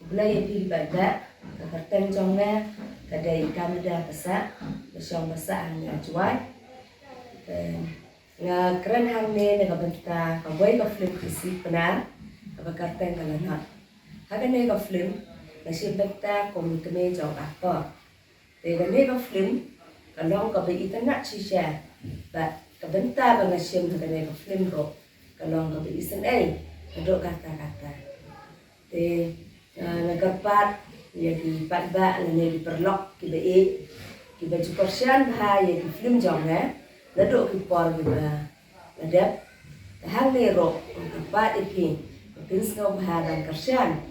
Belai pi bada kerteng jongna kadai kamda pasa besyong pasa ang juai nga keren hang ne nga benta ka boy ka flip kisi penar ka kerteng kalanat haga ne ka film na si benta kom keme jong apa te ga ne ka film kalong ka be itana chisha ba ka benta ba nga sim ka ne ka film ro kalong ka be isen kadok kata-kata te nagapat ya di patba na di perlok ki be ki be persian ha ya di film jong ladok ki por ki ba ladap hang ne ro pat ipi pins no ha dan kersian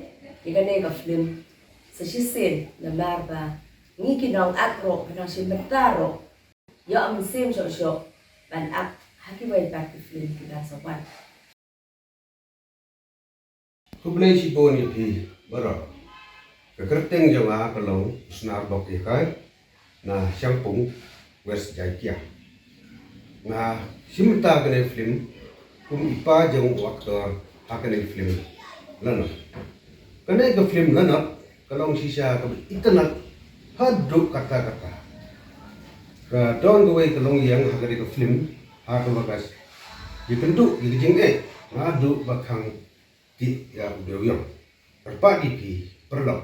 ki ne ka film sesisin na marba ni ki nong akro nong sim betaro ya am sim so ban ak haki bai pak ki film ki da sawan Kublai si boni pi barok. Kekerteng jama kalau senar bok ikai na syampung west jaikia. Na simta kene film kum ipa jeng waktu hakene film lana. Kene ke film lana kalau sisa ke internet haduk kata-kata. Ke don gue kalau yang hakene ke film hakene bagas. Dipenduk di jeng ngadu bakang di ya beliau berpagi pi perlo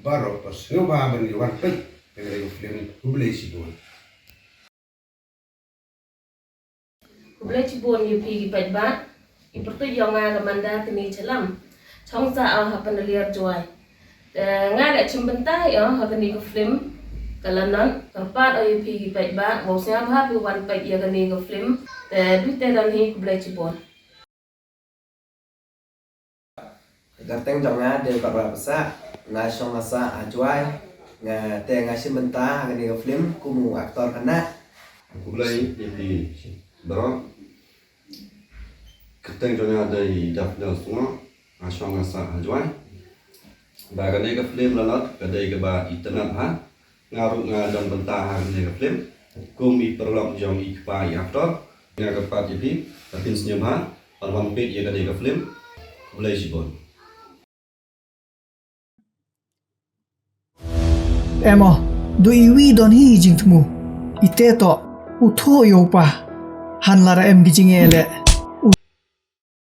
baru pas nyoba bani wan pei dengan film Kublai Sibon. Kublai Sibon yu pi gipat ba ipertu yonga kamanda tini celam chongsa au hapan liar joy ngada cimbenta ya hakani ko film kalanan karpat au yu pi gipat ba bosnya ba pi wan pei ya kani ko film bite dan hi Kublai Sibon. Garteng jonga de barba pesa na shong masa ajuai nga te nga simenta ngani ga film kumu aktor kana Kublai di barok keteng jona dari daftar semua asong asa ajuai bagane ga film lanot kadai ga ba internet ha ngaru nga dan bentah ngani ga film kumi perlok jong ikpa aktor nga ga pat ipi tapin senyum ha alwan pet ya kadai ga film Kublai Sibon. Emo, do iwi don hi jing tmu. Ite to, utho yo pa. Han lara em gijing ele.